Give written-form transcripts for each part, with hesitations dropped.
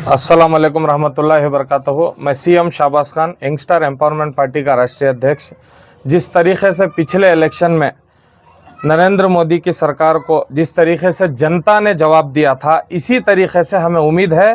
अस्सलाम वालेकुम रहमतुल्लाहि व बरकातहू। मैं CM Shahbaz Khan, youngster empowerment party का राष्ट्रीय अध्यक्ष। जिस तरीके से पिछले इलेक्शन में नरेंद्र मोदी की सरकार को जिस तरीके से जनता ने जवाब दिया था, इसी तरीके से हमें उम्मीद है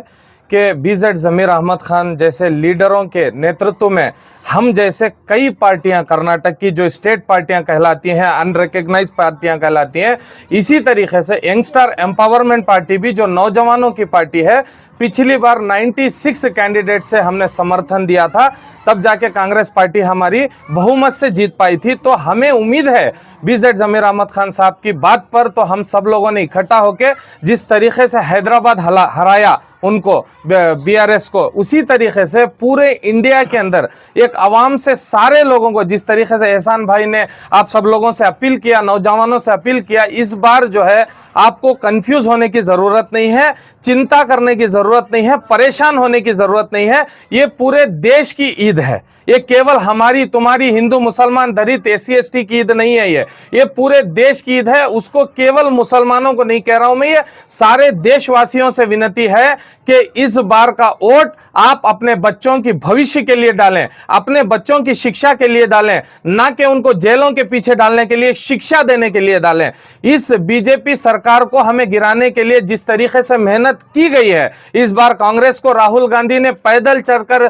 कि बीजेड ज़मीर अहमद खान जैसे लीडरों के नेतृत्व में हम जैसे कई पार्टियां, कर्नाटक की जो स्टेट पार्टियां कहलाती हैं, अनरिकग्नाइज पार्टियां कहलाती हैं, इसी तरीके से यंगस्टर एम्पावरमेंट पार्टी भी जो नौजवानों की पार्टी है, पिछली बार 96 कैंडिडेट से हमने समर्थन दिया था, तब जाके कांग्रेस पार्टी हमारी बहुमत से जीत पाई थी। तो हमें उम्मीद है बीजेड ज़मीर अहमद खान साहब की बात पर, तो हम सब लोगों ने इकट्ठा होकर जिस तरीके से हैदराबाद हराया उनको, बीआरएस को, उसी तरीके से पूरे इंडिया के अंदर एक आवाम से सारे लोगों को, जिस तरीके से एहसान भाई ने आप सब लोगों से अपील किया, नौजवानों से अपील किया, इस बार जो है आपको कंफ्यूज होने की ज़रूरत नहीं है, चिंता करने की ज़रूरत नहीं है, परेशान होने की ज़रूरत नहीं है। ये पूरे देश की ईद है, ये केवल हमारी तुम्हारी हिंदू मुसलमान दलित एससी एसटी की ईद नहीं है, ये पूरे देश की ईद है। उसको केवल मुसलमानों को नहीं कह रहा हूं मैं, ये सारे देशवासियों से विनती है कि इस बार का वोट आप अपने बच्चों की भविष्य के लिए डालें, अपने बच्चों की शिक्षा के लिए डालें, ना कि उनको जेलों के पीछे डालने के लिए, शिक्षा देने के लिए डालें। इस बीजेपी सरकार को हमें गिराने के लिए जिस तरीके से मेहनत की गई है, इस बार कांग्रेस को राहुल गांधी ने पैदल चलकर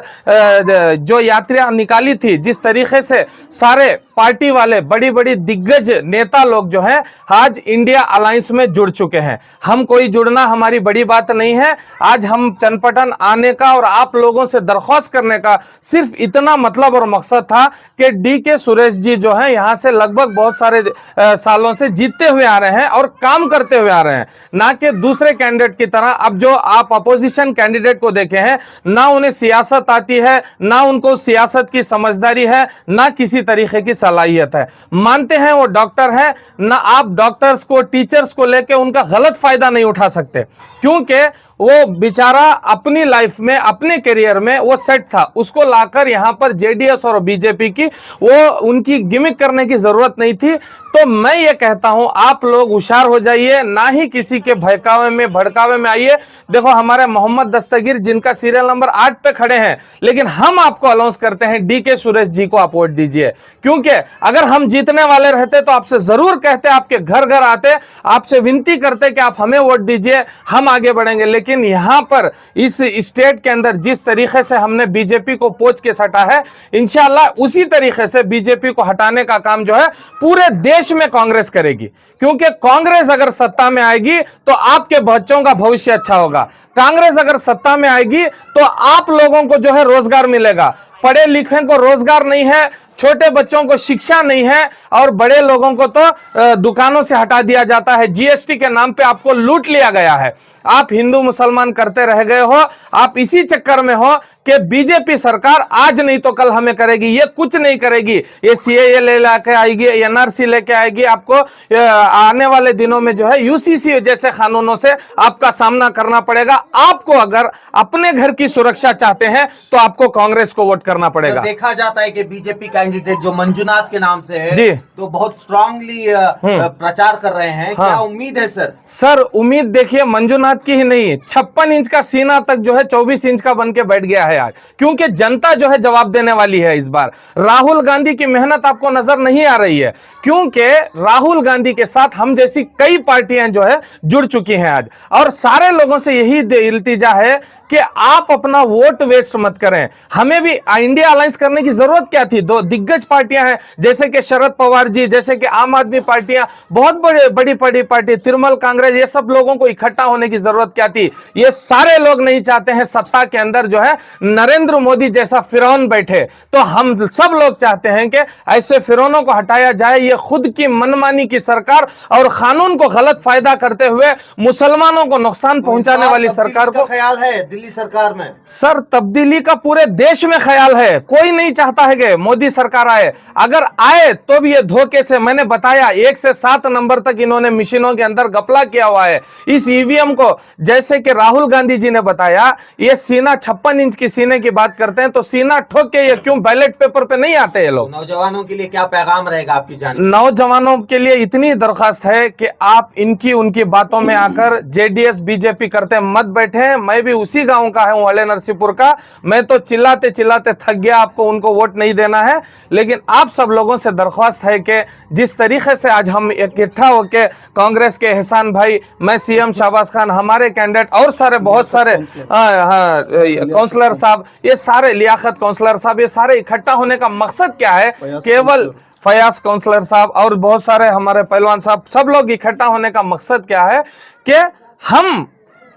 जो यात्रा निकाली थी, जिस तरीके से सारे पार्टी वाले बड़ी बड़ी दिग्गज नेता लोग जो हैं आज इंडिया अलायंस में जुड़ चुके हैं। हम कोई जुड़ना हमारी बड़ी बात नहीं है, आज हम चनपटन आने का और आप लोगों से दरख्वास्त करने का सिर्फ इतना मतलब और मकसद था कि डीके सुरेश जी जो हैं यहां से लगभग बहुत सारे सालों से जीतते हुए आ रहे हैं और काम करते हुए आ रहे हैं, ना कि दूसरे कैंडिडेट की तरह। अब जो आप अपोजिशन कैंडिडेट को देखे हैं, ना उन्हें सियासत आती है, ना उनको सियासत की समझदारी है, ना किसी तरीके की सलाहियत है। मानते हैं वो डॉक्टर है, ना आप डॉक्टर्स को, टीचर्स को लेकर उनका गलत फायदा नहीं उठा सकते, क्योंकि वो बेचारा अपनी लाइफ में, अपने करियर में वो सेट था, उसको लाकर यहां पर जेडीएस और बीजेपी की वो उनकी गिमिक करने की जरूरत नहीं थी। तो मैं ये कहता हूं आप लोग होशियार हो जाइए, ना ही किसी के भड़कावे में आइए। देखो हमारे मोहम्मद दस्तगीर जिनका सीरियल नंबर 8 पे खड़े हैं, लेकिन हम आपको अनाउंस करते हैं डीके सुरेश जी को आप वोट दीजिए, क्योंकि अगर हम जीतने वाले रहते तो आपसे जरूर कहते, आपके घर घर आते, आपसे विनती करते कि आप हमें वोट दीजिए, हम आगे बढ़ेंगे। लेकिन यहां पर इस स्टेट के अंदर जिस तरीके से हमने बीजेपी को पोंछ के सटा है, इंशाल्लाह उसी तरीके से बीजेपी को हटाने का काम जो है पूरे देश में कांग्रेस करेगी, क्योंकि कांग्रेस अगर सत्ता में आएगी तो आपके बच्चों का भविष्य अच्छा होगा। कांग्रेस अगर सत्ता में आएगी तो आप लोगों को जो है रोजगार मिलेगा। पढ़े लिखे को रोजगार नहीं है, छोटे बच्चों को शिक्षा नहीं है, और बड़े लोगों को तो दुकानों से हटा दिया जाता है। जीएसटी के नाम पे आपको लूट लिया गया है। आप हिंदू मुसलमान करते रह गए हो, आप इसी चक्कर में हो कि बीजेपी सरकार आज नहीं तो कल हमें करेगी। ये कुछ नहीं करेगी, ये सीएए लेके आएगी, एनआरसी लेके आएगी, आपको आने वाले दिनों में जो है यूसीसी जैसे कानूनों से आपका सामना करना पड़ेगा। आपको अगर अपने घर की सुरक्षा चाहते हैं तो आपको कांग्रेस को वोट करना पड़ेगा। तो देखा जाता है कि बीजेपी कैंडिडेट जो मंजुनाथ के नाम से है जी, तो बहुत स्ट्रांगली प्रचार कर रहे हैं। हाँ। क्या उम्मीद है सर? सर उम्मीद देखिए मंजुनाथ की ही नहीं, 56 इंच का सीना तक जो है 24 इंच का बन के बैठ गया है आज, क्योंकि जनता जो है जवाब देने वाली है इस बार। राहुल गांधी की मेहनत आपको नजर नहीं आ रही है, क्योंकि राहुल गांधी के साथ हम जैसी कई पार्टियां जो है जुड़ चुकी हैं आज, और सारे लोगों से यही इल्तिजा है कि आप अपना वोट वेस्ट मत करें। हमें भी इंडिया अलायंस करने की जरूरत क्या थी? दो दिग्गज पार्टियां हैं, जैसे कि शरद पवार जी, जैसे कि आम आदमी पार्टियां, बहुत बड़ी पार्टी तृणमूल कांग्रेस, ये सब लोगों को इकट्ठा होने की जरूरत क्या थी? ये सारे लोग नहीं चाहते हैं सत्ता के अंदर जो है नरेंद्र मोदी जैसा फिरौन बैठे। तो हम सब लोग चाहते हैं कि ऐसे फिरौनों को हटाया जाए। ये खुद की मनमानी की सरकार और कानून को गलत फायदा करते हुए मुसलमानों को नुकसान पहुंचाने वाली सरकार को ख्याल है दिल्ली सरकार में? सर तब्दीली का पूरे देश में ख्याल है, कोई नहीं चाहता है कि मोदी सरकार आए। अगर आए तो भी ये धोखे से, मैंने बताया 1 से 7 नंबर तक इन्होंने मशीनों के अंदर घपला किया हुआ है। इस ईवीएम को, जैसे कि राहुल गांधी जी ने बताया, ये सीना 56 इंच की सीने की बात करते हैं तो सीना ठोक के ये क्यों बैलेट पेपर पे नहीं आते ये लोग। नौजवानों के लिए क्या पैगाम रहेगा आपकी जानिब? नौजवानों के लिए इतनी दरख्वास्त है कि आप इनकी उनकी बातों में आकर जेडीएस बीजेपी करते मत बैठे। मैं भी उसी गांव का हूं, वाले नरसिंहपुर का। मैं तो चिल्लाते चिल्लाते थक गया, आपको उनको वोट नहीं देना है। लेकिन आप सब लोगों से दरख्वास्त है कि जिस तरीके से आज हम इकट्ठा होकर कांग्रेस के एहसान भाई, मैं सीएम शाहबाज खान, हमारे कैंडिडेट और सारे बहुत सारे काउंसलर साहब, ये सारे लियाकत काउंसलर साहब, ये सारे इकट्ठा होने का मकसद क्या है? केवल फयाज काउंसलर साहब और बहुत सारे हमारे पहलवान साहब, सब लोग इकट्ठा होने का मकसद क्या है कि हम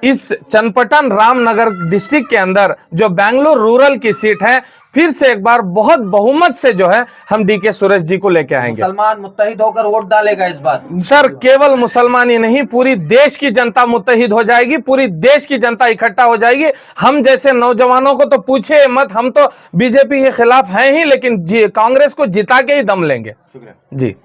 इस चनपटन रामनगर डिस्ट्रिक्ट के अंदर जो बेंगलुरु रूरल की सीट है, फिर से एक बार बहुत बहुमत से जो है हम डीके सुरेश जी को लेके आएंगे। मुसलमान मुत्तहिद होकर वोट डालेगा इस बार? सर केवल मुसलमान ही नहीं, पूरी देश की जनता मुत्तहिद हो जाएगी, पूरी देश की जनता इकट्ठा हो जाएगी। हम जैसे नौजवानों को तो पूछे मत, हम तो बीजेपी के खिलाफ हैं ही, लेकिन कांग्रेस को जिता के ही दम लेंगे। शुक्रिया जी।